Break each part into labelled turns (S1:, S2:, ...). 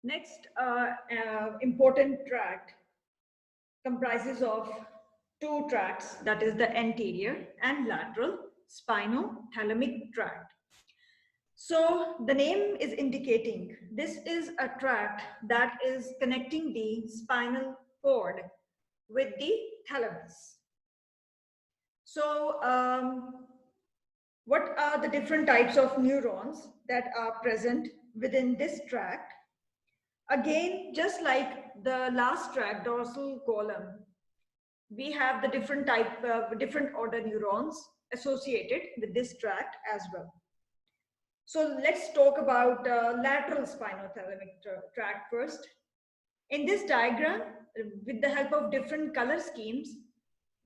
S1: Next important tract comprises of two tracts, that is the anterior and lateral spinothalamic tract. So the name is indicating this is a tract that is connecting the spinal cord with the thalamus. So what are the different types of neurons that are present within this tract? Again, just like the last tract, dorsal column, we have the different type of different order neurons associated with this tract as well. So let's talk about lateral spinothalamic tract first. In this diagram, with the help of different color schemes,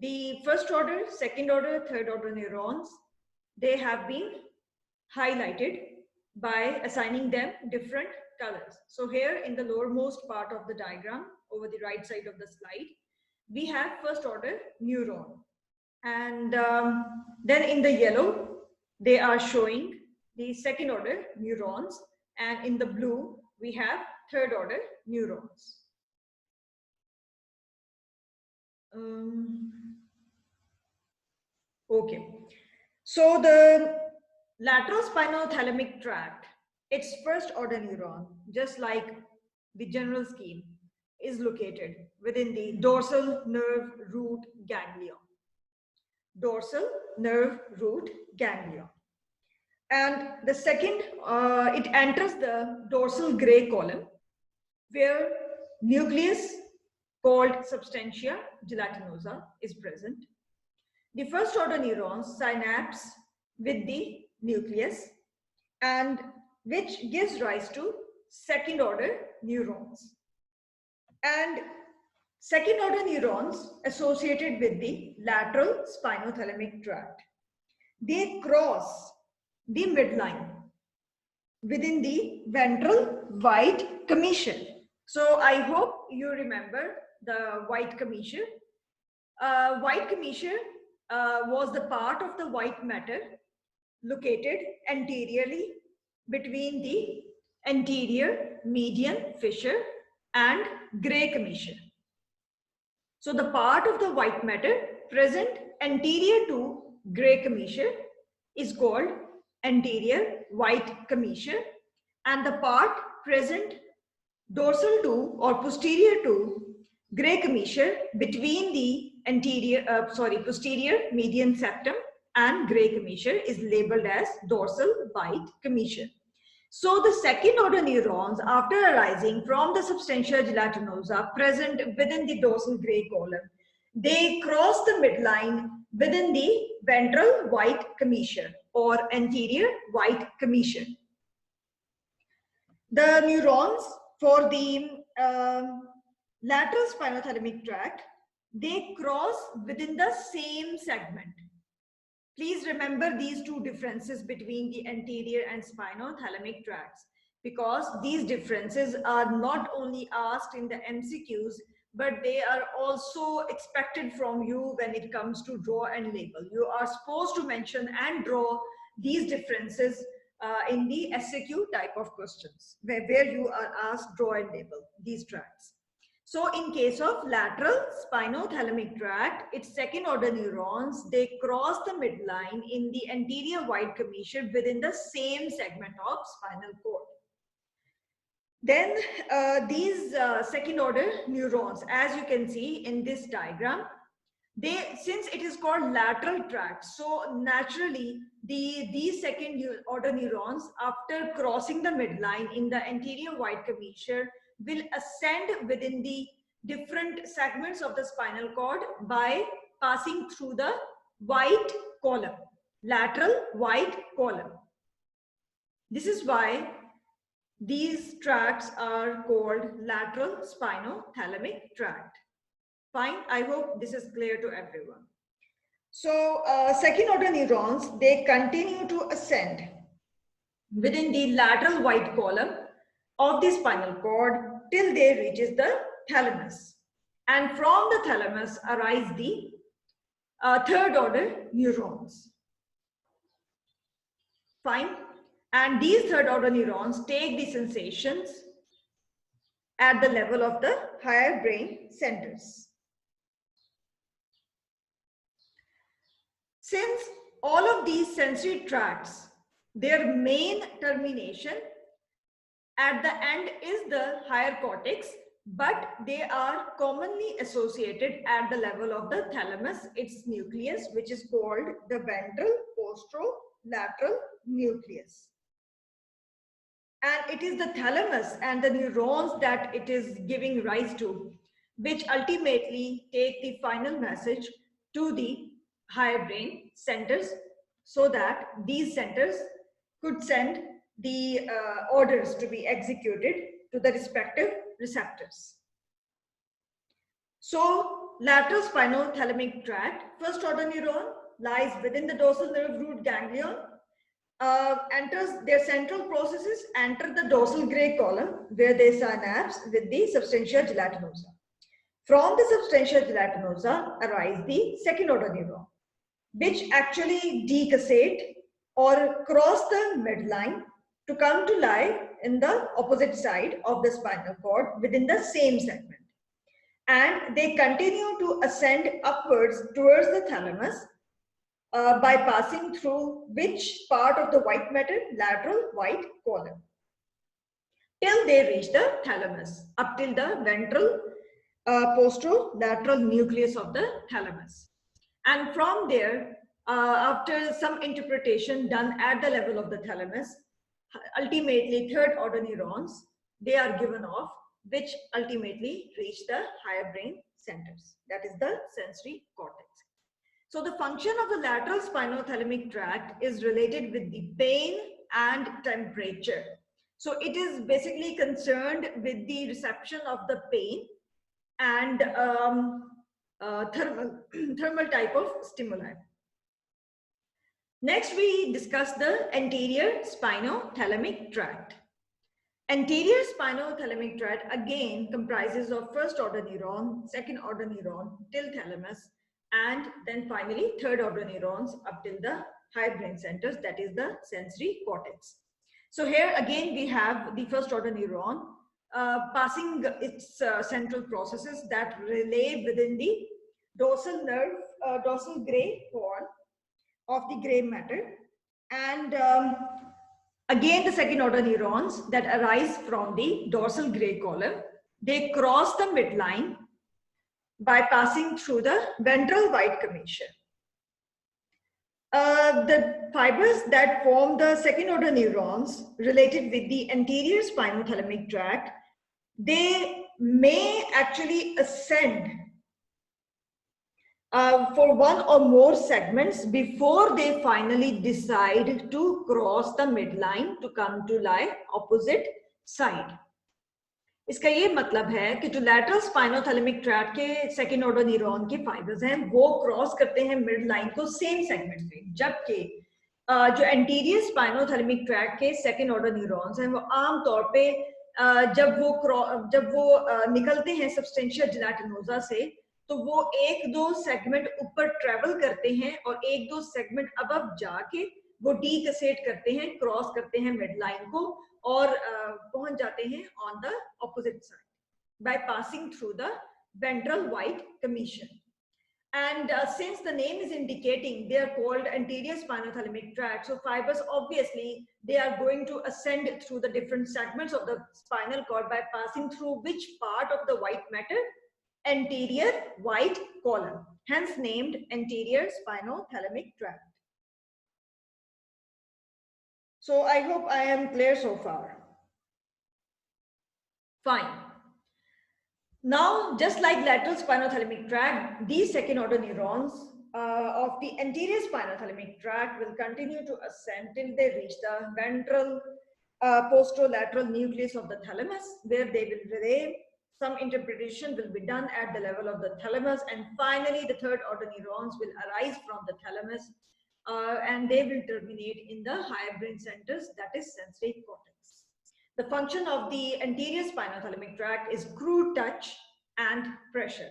S1: the first order, second order, third order neurons, they have been highlighted by assigning them different colors. So here in the lowermost part of the diagram, over the right side of the slide, we have first order neuron. And then in the yellow, they are showing the second order neurons. And in the blue, we have third order neurons. Okay. So the lateral spinothalamic tract, its first order neuron, just like the general scheme, is located within the dorsal nerve root ganglion. Dorsal nerve root ganglion. And the second, it enters the dorsal gray column, where nucleus called substantia gelatinosa is present. The first order neurons synapse with the nucleus, and which gives rise to second order neurons. And second order neurons associated with the lateral spinothalamic tract, they cross the midline within the ventral white commissure. So I hope you remember the white commissure. White commissure was the part of the white matter located anteriorly between the anterior median fissure and gray commissure. So the part of the white matter present anterior to gray commissure is called anterior white commissure, and the part present dorsal to or posterior to gray commissure between the posterior median septum and gray commissure is labeled as dorsal white commissure. So the second order neurons, after arising from the substantia gelatinosa present within the dorsal gray column, they cross the midline within the ventral white commissure or anterior white commissure. The neurons for the lateral spinothalamic tract, they cross within the same segment. Please remember these two differences between the anterior and spinothalamic tracts, because these differences are not only asked in the MCQs, but they are also expected from you when it comes to draw and label. You are supposed to mention and draw these differences in the SAQ type of questions, where you are asked draw and label these tracts. So in case of lateral spinothalamic tract, its second order neurons, they cross the midline in the anterior white commissure within the same segment of spinal cord. Then these second order neurons, as you can see in this diagram, since it is called lateral tract, so naturally these second order neurons, after crossing the midline in the anterior white commissure, will ascend within the different segments of the spinal cord by passing through the white column, lateral white column. This is why these tracts are called lateral spinothalamic tract. Fine, I hope this is clear to everyone. So second order neurons, they continue to ascend within the lateral white column of the spinal cord till they reaches the thalamus, and from the thalamus arise the third order neurons. Fine, and these third order neurons take the sensations at the level of the higher brain centers. Since all of these sensory tracts, their main termination at the end is the higher cortex, but they are commonly associated at the level of the thalamus, its nucleus, which is called the ventral posterolateral nucleus. And it is the thalamus and the neurons that it is giving rise to, which ultimately take the final message to the higher brain centers, so that these centers could send the orders to be executed to the respective receptors. So, lateral spinothalamic tract, first order neuron, lies within the dorsal nerve root ganglion, enters their central processes, enter the dorsal gray column where they synapse with the substantia gelatinosa. From the substantia gelatinosa arise the second order neuron, which actually decussate or cross the midline to come to lie in the opposite side of the spinal cord within the same segment. And they continue to ascend upwards towards the thalamus by passing through which part of the white matter? Lateral white column, till they reach the thalamus, up till the ventral posterolateral nucleus of the thalamus. And from there, after some interpretation done at the level of the thalamus, ultimately third order neurons, they are given off, which ultimately reach the higher brain centers, that is the sensory cortex. So the function of the lateral spinothalamic tract is related with the pain and temperature. So it is basically concerned with the reception of the pain and thermal type of stimuli. Next, we discuss the anterior spinothalamic tract. Anterior spinothalamic tract again comprises of first order neuron, second order neuron till thalamus, and then finally third order neurons up till the higher brain centers, that is the sensory cortex. So here again we have the first order neuron passing its central processes that relay within the dorsal nerve, dorsal gray horn of the gray matter, and again the second order neurons that arise from the dorsal gray column, they cross the midline by passing through the ventral white commissure. The fibers that form the second order neurons related with the anterior spinothalamic tract, they may actually ascend for one or more segments before they finally decide to cross the midline to come to lie opposite side. इसका ये मतलब है कि जो lateral spinothalamic tract के second order neuron के fibres हैं वो क्रॉस करते हैं मिड लाइन को सेम सेगमेंट पे, जबकि जो एंटीरियर स्पाइनोथैलेमिक ट्रैक्ट के सेकेंड ऑर्डर न्यूरॉन्स हैं वो आमतौर पे जब वो निकलते हैं सबस्टेंशिया जिलेटिनोसा से, तो वो एक दो सेगमेंट ऊपर ट्रेवल करते हैं और एक दो सेगमेंट अबव जाके वो डीकसेट करते हैं, क्रॉस करते हैं मिड लाइन को और पहुंच जाते हैं on the opposite side by passing through the ventral white commissure. And since the name is indicating, they are called anterior spinothalamic tract. So fibers, obviously, they are going to ascend through the different segments of the spinal cord by passing through which part of the white matter? Anterior white column, hence named anterior spinothalamic tract. So I hope I am clear so far. Fine. Now, just like lateral spinothalamic tract, these second order neurons of the anterior spinothalamic tract will continue to ascend till they reach the ventral posterolateral nucleus of the thalamus, where they will relay. Some interpretation will be done at the level of the thalamus, and finally the third order neurons will arise from the thalamus and they will terminate in the higher brain centers, that is sensory cortex. The function of the anterior spinothalamic tract is crude touch and pressure.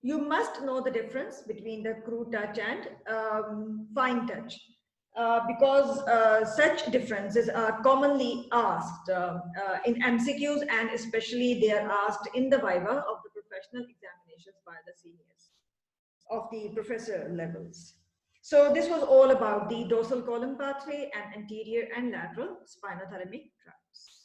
S1: You must know the difference between the crude touch and fine touch. because such differences are commonly asked in MCQs, and especially they are asked in the viva of the professional examinations by the seniors of the professor levels. So this was all about the dorsal column pathway and anterior and lateral spinothalamic tracts.